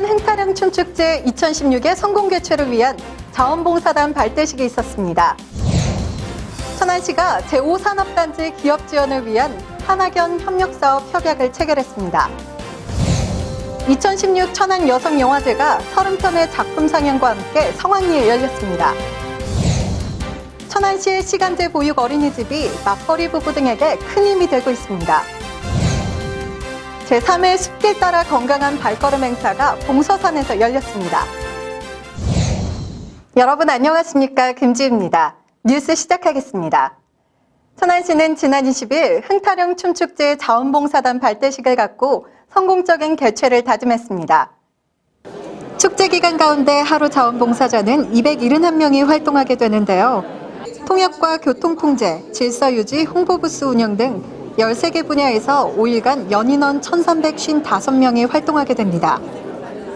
천안 흥타령 춤축제 2016의 성공 개최를 위한 자원봉사단 발대식이 있었습니다. 천안시가 제5산업단지 기업 지원을 위한 한학연 협력사업 협약을 체결했습니다. 2016 천안 여성영화제가 30편의 작품 상영과 함께 성황리에 열렸습니다. 천안시의 시간제 보육 어린이집이 맞벌이 부부 등에게 큰 힘이 되고 있습니다. 제3회 숲길 따라 건강한 발걸음 행사가 봉서산에서 열렸습니다. 여러분 안녕하십니까? 김지우입니다. 뉴스 시작하겠습니다. 천안시는 지난 20일 흥타령 춤축제 자원봉사단 발대식을 갖고 성공적인 개최를 다짐했습니다. 축제 기간 가운데 하루 자원봉사자는 271명이 활동하게 되는데요. 통역과 교통통제, 질서유지, 홍보부스 운영 등 13개 분야에서 5일간 연인원 1,355명이 활동하게 됩니다.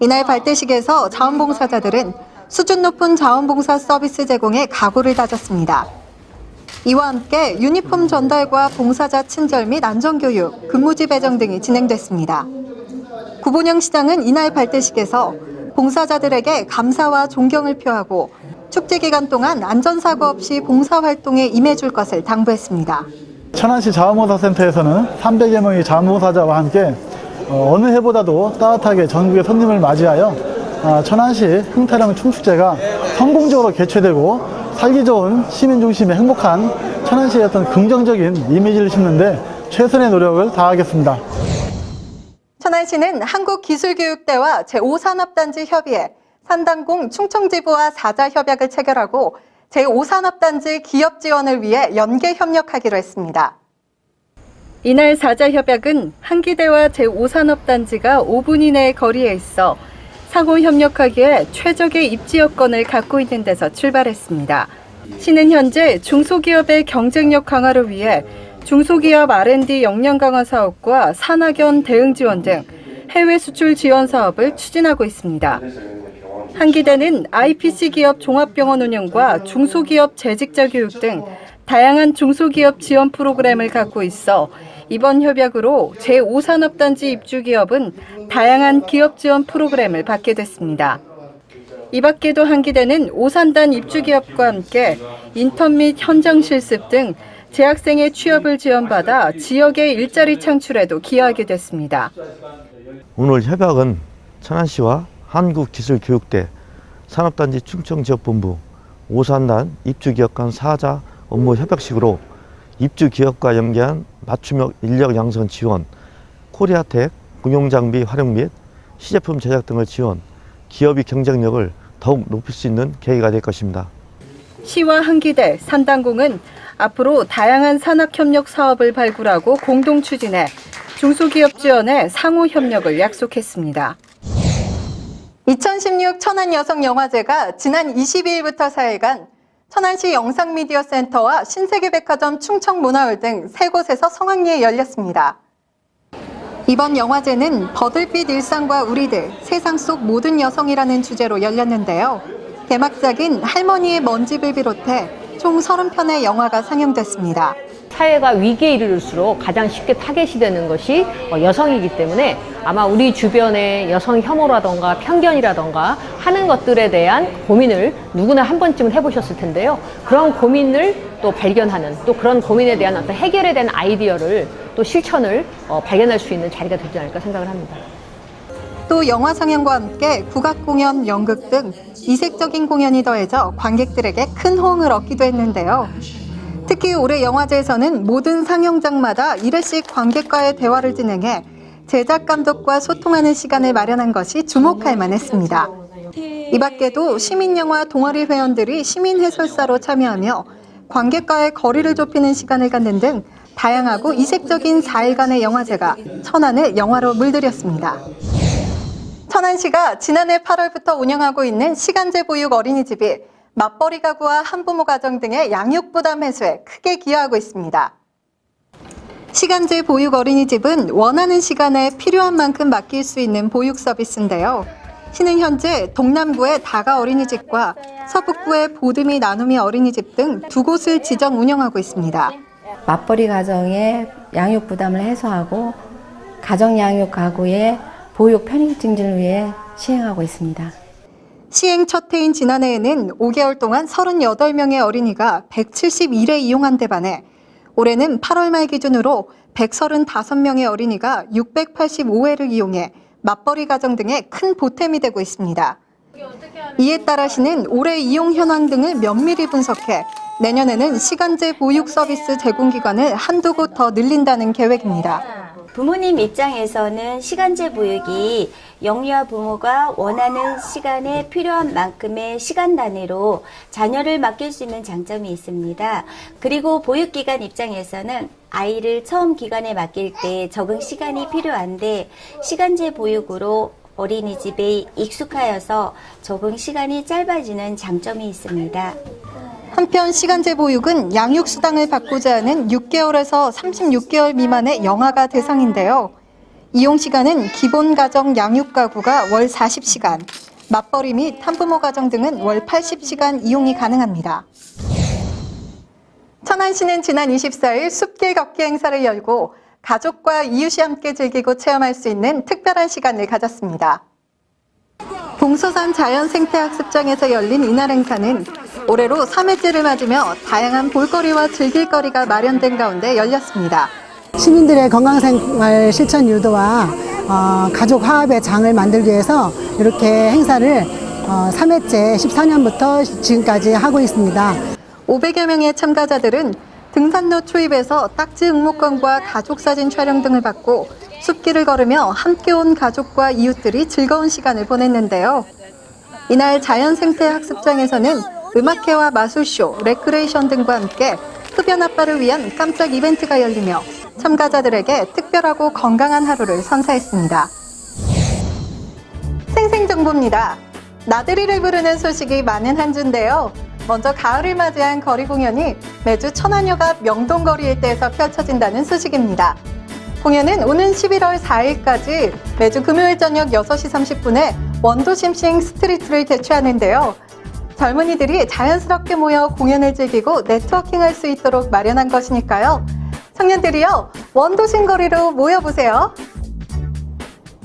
이날 발대식에서 자원봉사자들은 수준 높은 자원봉사 서비스 제공에 각오를 다졌습니다. 이와 함께 유니폼 전달과 봉사자 친절 및 안전교육, 근무지 배정 등이 진행됐습니다. 구본영 시장은 이날 발대식에서 봉사자들에게 감사와 존경을 표하고 축제 기간 동안 안전사고 없이 봉사활동에 임해줄 것을 당부했습니다. 천안시 자원봉사센터에서는 300여 명의 자원봉사자와 함께 어느 해보다도 따뜻하게 전국의 손님을 맞이하여 천안시 흥타령 춤축제가 성공적으로 개최되고 살기 좋은 시민 중심의 행복한 천안시의 어떤 긍정적인 이미지를 심는데 최선의 노력을 다하겠습니다. 천안시는 한국기술교육대와 제5산업단지 협의회, 산단공 충청지부와 사자 협약을 체결하고 제5산업단지 기업 지원을 위해 연계 협력하기로 했습니다. 이날 사자 협약은 한기대와 제5산업단지가 5분 이내의 거리에 있어 상호 협력하기에 최적의 입지 여건을 갖고 있는 데서 출발했습니다. 시는 현재 중소기업의 경쟁력 강화를 위해 중소기업 R&D 역량 강화 사업과 산학연 대응 지원 등 해외 수출 지원 사업을 추진하고 있습니다. 한기대는 IPC 기업 종합병원 운영과 중소기업 재직자 교육 등 다양한 중소기업 지원 프로그램을 갖고 있어 이번 협약으로 제5산업단지 입주기업은 다양한 기업 지원 프로그램을 받게 됐습니다. 이 밖에도 한기대는 오산단 입주기업과 함께 인턴 및 현장 실습 등 재학생의 취업을 지원받아 지역의 일자리 창출에도 기여하게 됐습니다. 오늘 협약은 천안시와 한국기술교육대, 산업단지 충청지역본부, 오산단 입주기업 간 사자 업무 협약식으로 입주기업과 연계한 맞춤형 인력 양성 지원, 코리아텍 공용장비 활용 및 시제품 제작 등을 지원, 기업의 경쟁력을 더욱 높일 수 있는 계기가 될 것입니다. 시와 한기대, 산단공은 앞으로 다양한 산학협력 사업을 발굴하고 공동 추진해 중소기업 지원에 상호 협력을 약속했습니다. 2016 천안여성영화제가 지난 22일부터 4일간 천안시 영상미디어센터와 신세계백화점 충청문화홀 등 3곳에서 성황리에 열렸습니다. 이번 영화제는 버들빛 일상과 우리들, 세상 속 모든 여성이라는 주제로 열렸는데요. 개막작인 할머니의 먼집을 비롯해 총 30편의 영화가 상영됐습니다. 사회가 위기에 이르를수록 가장 쉽게 타겟이 되는 것이 여성이기 때문에 아마 우리 주변의 여성 혐오라던가 편견이라던가 하는 것들에 대한 고민을 누구나 한 번쯤은 해보셨을 텐데요. 그런 고민을 또 발견하는, 또 그런 고민에 대한 어떤 해결에 대한 아이디어를 또 실천을 발견할 수 있는 자리가 되지 않을까 생각을 합니다. 또 영화 상영과 함께 국악 공연, 연극 등 이색적인 공연이 더해져 관객들에게 큰 호응을 얻기도 했는데요. 특히 올해 영화제에서는 모든 상영장마다 1회씩 관객과의 대화를 진행해 제작 감독과 소통하는 시간을 마련한 것이 주목할 만했습니다. 이 밖에도 시민영화 동아리 회원들이 시민 해설사로 참여하며 관객과의 거리를 좁히는 시간을 갖는 등 다양하고 이색적인 4일간의 영화제가 천안을 영화로 물들였습니다. 천안시가 지난해 8월부터 운영하고 있는 시간제 보육 어린이집이 맞벌이 가구와 한부모 가정 등의 양육 부담 해소에 크게 기여하고 있습니다. 시간제 보육 어린이집은 원하는 시간에 필요한 만큼 맡길 수 있는 보육 서비스인데요. 시는 현재 동남구의 다가 어린이집과 서북구의 보듬이 나눔이 어린이집 등 2곳을 지정 운영하고 있습니다. 맞벌이 가정의 양육 부담을 해소하고 가정 양육 가구의 보육 편익 증진을 위해 시행하고 있습니다. 시행 첫 해인 지난해에는 5개월 동안 38명의 어린이가 171회 이용한 데 반해 올해는 8월 말 기준으로 135명의 어린이가 685회를 이용해 맞벌이 가정 등에 큰 보탬이 되고 있습니다. 이에 따라 시는 올해 이용 현황 등을 면밀히 분석해 내년에는 시간제 보육 서비스 제공 기관을 한두 곳 더 늘린다는 계획입니다. 부모님 입장에서는 시간제 보육이 영유아 부모가 원하는 시간에 필요한 만큼의 시간 단위로 자녀를 맡길 수 있는 장점이 있습니다. 그리고 보육기관 입장에서는 아이를 처음 기관에 맡길 때 적응 시간이 필요한데 시간제 보육으로 어린이집에 익숙하여서 적응 시간이 짧아지는 장점이 있습니다. 한편 시간제 보육은 양육수당을 받고자 하는 6개월에서 36개월 미만의 영아가 대상인데요. 이용 시간은 기본 가정 양육 가구가 월 40시간, 맞벌이 및 한부모 가정 등은 월 80시간 이용이 가능합니다. 천안시는 지난 24일 숲길 걷기 행사를 열고 가족과 이웃이 함께 즐기고 체험할 수 있는 특별한 시간을 가졌습니다. 동서산 자연생태학습장에서 열린 이날 행사는 올해로 3회째를 맞으며 다양한 볼거리와 즐길거리가 마련된 가운데 열렸습니다. 시민들의 건강생활 실천 유도와 가족 화합의 장을 만들기 위해서 이렇게 행사를 3회째 14년부터 지금까지 하고 있습니다. 500여 명의 참가자들은 등산로 초입에서 딱지 응모권과 가족사진 촬영 등을 받고 숲길을 걸으며 함께 온 가족과 이웃들이 즐거운 시간을 보냈는데요. 이날 자연생태학습장에서는 음악회와 마술쇼, 레크레이션 등과 함께 흡연 아빠를 위한 깜짝 이벤트가 열리며 참가자들에게 특별하고 건강한 하루를 선사했습니다. 생생정보입니다. 나들이를 부르는 소식이 많은 한 주인데요. 먼저 가을을 맞이한 거리 공연이 매주 천안역 앞 명동거리 일대에서 펼쳐진다는 소식입니다. 공연은 오는 11월 4일까지 매주 금요일 저녁 6시 30분에 원도심싱 스트리트를 개최하는데요. 젊은이들이 자연스럽게 모여 공연을 즐기고 네트워킹할 수 있도록 마련한 것이니까요. 청년들이요, 원도심 거리로 모여보세요.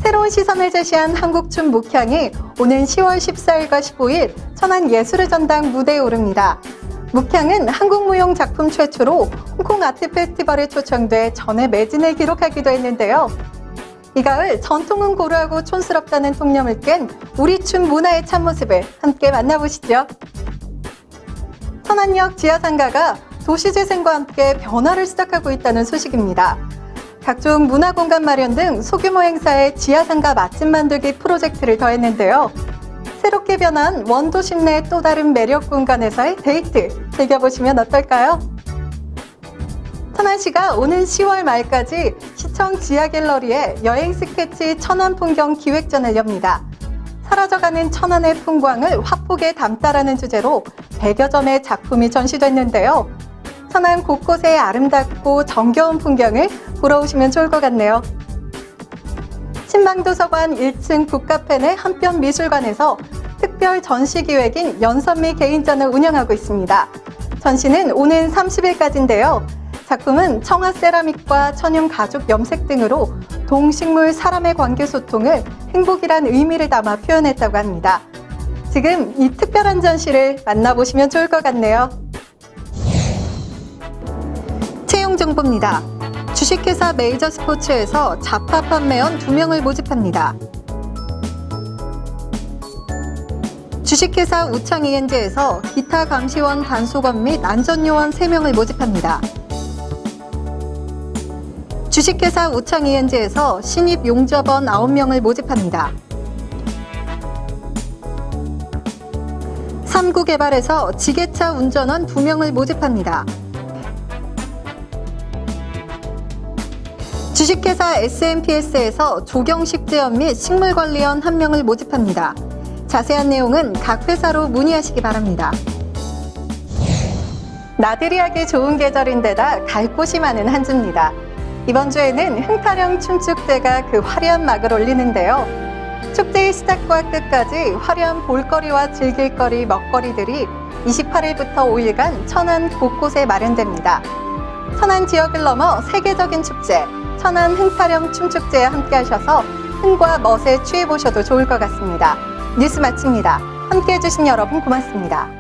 새로운 시선을 제시한 한국춤 묵향이 오는 10월 14일과 15일 천안 예술의 전당 무대에 오릅니다. 묵향은 한국무용 작품 최초로 홍콩 아트 페스티벌에 초청돼 전에 매진을 기록하기도 했는데요. 이 가을 전통은 고루하고 촌스럽다는 통념을 깬 우리 춤 문화의 참모습을 함께 만나보시죠. 천안역 지하상가가 도시재생과 함께 변화를 시작하고 있다는 소식입니다. 각종 문화공간 마련 등 소규모 행사에 지하상가 맛집 만들기 프로젝트를 더했는데요. 새롭게 변한 원도심 내 또 다른 매력 공간에서의 데이트 즐겨보시면 어떨까요? 천안시가 오는 10월 말까지 시청 지하갤러리에 여행 스케치 천안 풍경 기획전을 엽니다. 사라져가는 천안의 풍광을 화폭에 담다라는 주제로 100여 점의 작품이 전시됐는데요. 천안 곳곳의 아름답고 정겨운 풍경을 보러 오시면 좋을 것 같네요. 신망도서관 1층 북카페 내 한편미술관에서 특별 전시 기획인 연선미 개인전을 운영하고 있습니다. 전시는 오는 30일까지인데요. 작품은 청아 세라믹과 천연 가죽 염색 등으로 동식물 사람의 관계 소통을 행복이란 의미를 담아 표현했다고 합니다. 지금 이 특별한 전시를 만나보시면 좋을 것 같네요. 채용 정보입니다. 주식회사 메이저스포츠에서 자파 판매원 2명을 모집합니다. 주식회사 우창이엔즈에서 기타 감시원 단속원 및 안전요원 3명을 모집합니다. 주식회사 우창이엔즈에서 신입 용접원 9명을 모집합니다. 삼구개발에서 지게차 운전원 2명을 모집합니다. 주식회사 SMPS에서 조경식재원 및 식물관리원 1명을 모집합니다. 자세한 내용은 각 회사로 문의하시기 바랍니다. 나들이하기 좋은 계절인데다 갈 곳이 많은 한 주입니다. 이번 주에는 흥타령 춤축제가 그 화려한 막을 올리는데요. 축제의 시작과 끝까지 화려한 볼거리와 즐길거리, 먹거리들이 28일부터 5일간 천안 곳곳에 마련됩니다. 천안 지역을 넘어 세계적인 축제, 천안 흥타령 춤축제에 함께 하셔서 흥과 멋에 취해보셔도 좋을 것 같습니다. 뉴스 마칩니다. 함께해 주신 여러분 고맙습니다.